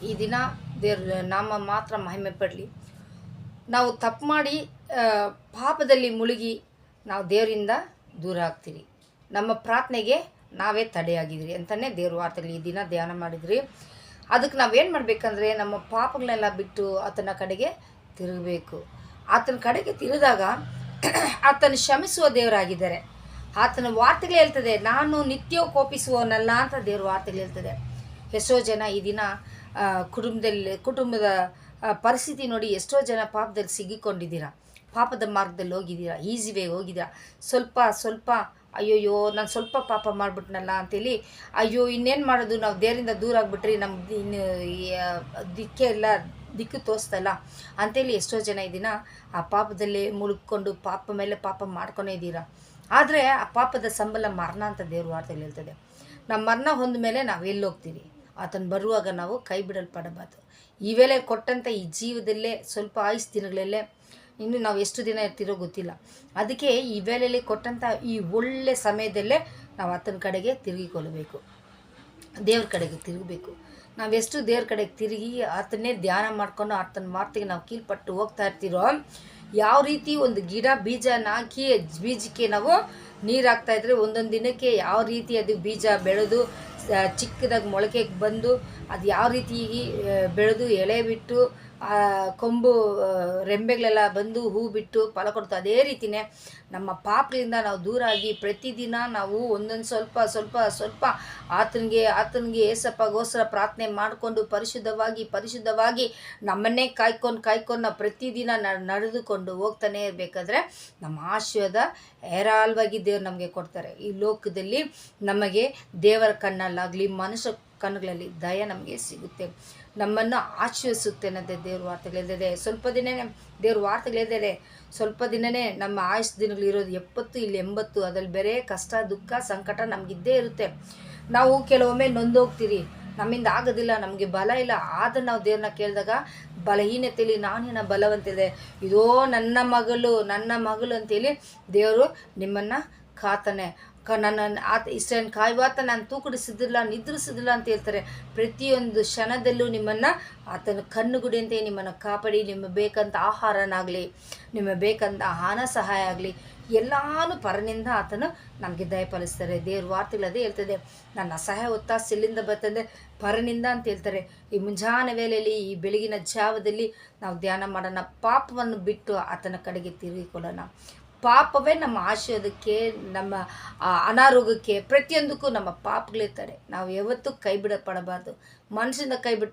ಈ ದಿನ ದೇವ್ರ ನಾಮ ಮಾತ್ರ ಮಹಿಮೆ ಪಡಲಿ. ನಾವು ತಪ್ಪು ಮಾಡಿ ಪಾಪದಲ್ಲಿ ಮುಳುಗಿ ನಾವು ದೇವರಿಂದ ದೂರ ಆಗ್ತೀವಿ. ನಮ್ಮ ಪ್ರಾರ್ಥನೆಗೆ ನಾವೇ ತಡೆಯಾಗಿದ್ರಿ ಅಂತಲೇ ದೇವ್ರ ವಾರ್ತೆಗಳು ಈ ದಿನ ಧ್ಯಾನ ಮಾಡಿದ್ರಿ. ಅದಕ್ಕೆ ನಾವೇನು ಮಾಡಬೇಕಂದ್ರೆ ನಮ್ಮ ಪಾಪಗಳನ್ನೆಲ್ಲ ಬಿಟ್ಟು ಆತನ ಕಡೆಗೆ ತಿರುಗಬೇಕು. ಆತನ ಕಡೆಗೆ ತಿರುಗಿದಾಗ ಆತನ ಕ್ಷಮಿಸುವ ದೇವರಾಗಿದ್ದಾರೆ. ಆತನ ವಾರ್ತೆಗಳು ಹೇಳ್ತದೆ, ನಾನು ನಿತ್ಯ ಕೋಪಿಸುವವನಲ್ಲ ಅಂತ ದೇವ್ರ ವಾರ್ತೆಗಳು ಹೇಳ್ತದೆ. ಎಷ್ಟೋ ಜನ ಈ ದಿನ ಕುಟುಂಬದ ಪರಿಸ್ಥಿತಿ ನೋಡಿ ಎಷ್ಟೋ ಜನ ಪಾಪದಲ್ಲಿ ಸಿಗಿಕೊಂಡಿದ್ದೀರಾ, ಪಾಪದ ಮಾರ್ಗದಲ್ಲಿ ಹೋಗಿದ್ದೀರಾ, ಈಸಿ ವೇ ಹೋಗಿದ್ದೀರಾ. ಸ್ವಲ್ಪ ಅಯ್ಯೋಯ್ಯೋ ನಾನು ಸ್ವಲ್ಪ ಪಾಪ ಮಾಡಿಬಿಟ್ನಲ್ಲ ಅಂತೇಳಿ ಅಯ್ಯೋ ಇನ್ನೇನು ಮಾಡೋದು, ನಾವು ದೇವರಿಂದ ದೂರ ಆಗಿಬಿಟ್ರಿ, ನಮ್ಗೆ ಇನ್ನು ದಿಕ್ಕು ತೋರಿಸ್ತಲ್ಲ ಅಂತೇಳಿ ಎಷ್ಟೋ ಜನ ಈ ದಿನ ಆ ಪಾಪದಲ್ಲೇ ಮುಳುಗ್ಕೊಂಡು ಪಾಪ ಮೇಲೆ ಪಾಪ ಮಾಡ್ಕೊನೇ ಇದ್ದೀರಾ. ಆದರೆ ಆ ಪಾಪದ ಸಂಬಳ ಮರಣ ಅಂತ ದೇವ್ರ ವಾರ್ತೆಗಳು ಹೇಳ್ತದೆ. ನಮ್ಮ ಮರಣ ಹೊಂದ ಮೇಲೆ ನಾವು ಎಲ್ಲಿ ಹೋಗ್ತೀವಿ? ಆತನ ಬರುವಾಗ ನಾವು ಕೈ ಬಿಡಲ್ಪಡಬಾರ್ದು. ಈ ವೇಳೆ ಕೊಟ್ಟಂಥ ಈ ಜೀವದಲ್ಲೇ ಸ್ವಲ್ಪ ಆಯುಸ್ ದಿನಗಳಲ್ಲೇ ಇನ್ನು ನಾವು ಎಷ್ಟು ದಿನ ಇರ್ತಿರೋ ಗೊತ್ತಿಲ್ಲ. ಅದಕ್ಕೆ ಈ ವೇಳೆಯಲ್ಲಿ ಕೊಟ್ಟಂಥ ಈ ಒಳ್ಳೆ ಸಮಯದಲ್ಲೇ ನಾವು ಆತನ ಕಡೆಗೆ ತಿರುಗಿಕೊಳ್ಳಬೇಕು, ದೇವ್ರ ಕಡೆಗೆ ತಿರುಗಬೇಕು. ನಾವೆಷ್ಟು ದೇವ್ರ ಕಡೆಗೆ ತಿರುಗಿ ಆತನ್ನೇ ಧ್ಯಾನ ಮಾಡ್ಕೊಂಡು ಆತನ ವಾರ್ತೆಗೆ ನಾವು ಕೀಳ್ಪಟ್ಟು ಹೋಗ್ತಾ ಇರ್ತೀರೋ, ಯಾವ ರೀತಿ ಒಂದು ಗಿಡ ಬೀಜನ ಹಾಕಿ ಬೀಜಕ್ಕೆ ನಾವು ನೀರು ಹಾಕ್ತಾಯಿದ್ರೆ ಒಂದೊಂದು ದಿನಕ್ಕೆ ಯಾವ ರೀತಿ ಅದು ಬೀಜ ಬೆಳೆದು ಚಿಕ್ಕದಾಗಿ ಮೊಳಕೆ ಬಂದು ಅದು ಯಾವ ರೀತಿ ಬೆಳೆದು ಎಲೆ ಬಿಟ್ಟು ಕೊಂಬು ರೆಂಬೆಗಳೆಲ್ಲ ಬಂದು ಹೂ ಬಿಟ್ಟು ಫಲ ಕೊಡ್ತು, ಅದೇ ರೀತಿಯೇ ನಮ್ಮ ಪಾಪಗಳಿಂದ ನಾವು ದೂರ ಆಗಿ ಪ್ರತಿದಿನ ನಾವು ಒಂದೊಂದು ಸ್ವಲ್ಪ ಆತನಿಗೆ ಏಸಪ್ಪಗೋಸ್ಕರ ಪ್ರಾರ್ಥನೆ ಮಾಡಿಕೊಂಡು ಪರಿಶುದ್ಧವಾಗಿ ನಮ್ಮನ್ನೇ ಕಾಯ್ಕೊಂಡು ನಾವು ಪ್ರತಿದಿನ ನಡೆದುಕೊಂಡು ಹೋಗ್ತಾನೆ ಇರಬೇಕಾದ್ರೆ ನಮ್ಮ ಆಶೀರ್ವಾದ ಹೇರಾಳವಾಗಿ ದೇವ್ರು ನಮಗೆ ಕೊಡ್ತಾರೆ. ಈ ಲೋಕದಲ್ಲಿ ನಮಗೆ ದೇವರ ಕಣ್ಣಲ್ಲಾಗಲಿ ಮನುಷ್ಯ ಕಣ್ಣುಗಳಲ್ಲಿ ದಯ ನಮಗೆ ಸಿಗುತ್ತೆ, ನಮ್ಮನ್ನು ಆಶೀರ್ವಿಸುತ್ತೆ ಅನ್ನೋದೇ ದೇವ್ರ ವಾರ್ತೆಗಳಿದೆ. ಸ್ವಲ್ಪ ದಿನವೇ ದೇವ್ರ ವಾರ್ತೆಗಳಿದ್ದಾರೆ. ಸ್ವಲ್ಪ ದಿನವೇ ನಮ್ಮ ಆಯುಷ್ ದಿನಗಳಿರೋದು 70 ಇಲ್ಲಿ 80. ಅದ್ರಲ್ಲಿ ಬೇರೆ ಕಷ್ಟ ದುಃಖ ಸಂಕಟ ನಮಗಿದ್ದೇ ಇರುತ್ತೆ. ನಾವು ಕೆಲವೊಮ್ಮೆ ನೊಂದೋಗ್ತೀರಿ, ನಮ್ಮಿಂದ ಆಗೋದಿಲ್ಲ, ನಮಗೆ ಬಲ ಇಲ್ಲ. ಆದರೆ ನಾವು ದೇವ್ರನ್ನ ಕೇಳಿದಾಗ ಬಲಹೀನತೆಯಲ್ಲಿ ನಾನೇನ ಬಲವಂತಿದೆ, ಇದೋ ನನ್ನ ಮಗಳು ಅಂತೇಳಿ ದೇವರು ನಿಮ್ಮನ್ನು ಕಾತಾನೆ. ನನ್ನ ಇಷ್ಟನ್ನು ಕಾಯುವಾತ ನಾನು ತೂಕಡಿಸಿದಿಲ್ಲ ನಿದ್ರಿಸಿದಿಲ್ಲ ಅಂತ ಹೇಳ್ತಾರೆ. ಪ್ರತಿಯೊಂದು ಕ್ಷಣದಲ್ಲೂ ನಿಮ್ಮನ್ನು ಆತನ ಕಣ್ಣುಗುಡಿಯಂತೆ ನಿಮ್ಮನ್ನು ಕಾಪಾಡಿ, ನಿಮಗೆ ಬೇಕಂತ ಆಹಾರನಾಗಲಿ, ನಿಮಗೆ ಬೇಕಂತ ಹಣ ಸಹಾಯ ಆಗಲಿ ಎಲ್ಲಾನು ಪರನಿಂದ ಆತನು ನಮಗೆ ದಯಪಾಲಿಸ್ತಾರೆ. ದೇವ್ರ ವಾರ್ತೆಗಳದೇ ಹೇಳ್ತದೆ, ನನ್ನ ಸಹಾಯ ಒತ್ತಾಸ ಎಲ್ಲಿಂದ ಬರ್ತದೆ? ಪರನಿಂದ ಅಂತ ಹೇಳ್ತಾರೆ. ಈ ಮುಂಜಾನೆ ವೇಳೆಯಲ್ಲಿ ಈ ಬೆಳಗಿನ ಜಾವದಲ್ಲಿ ನಾವು ಧ್ಯಾನ ಮಾಡೋಣ, ಪಾಪವನ್ನು ಬಿಟ್ಟು ಆತನ ಕಡೆಗೆ ತಿರುಗಿಕೊಳ್ಳೋಣ. ಪಾಪವೇ ನಮ್ಮ ಆಶೀರ್ವಾದಕ್ಕೆ, ನಮ್ಮ ಅನಾರೋಗ್ಯಕ್ಕೆ, ಪ್ರತಿಯೊಂದಕ್ಕೂ ನಮ್ಮ ಪಾಪಗಳಿರ್ತಾರೆ. ನಾವು ಯಾವತ್ತೂ ಕೈ ಬಿಡಬಾರ್ದು. ಮನಸ್ಸಿಂದ ಕೈ ಬಿಟ್ಟು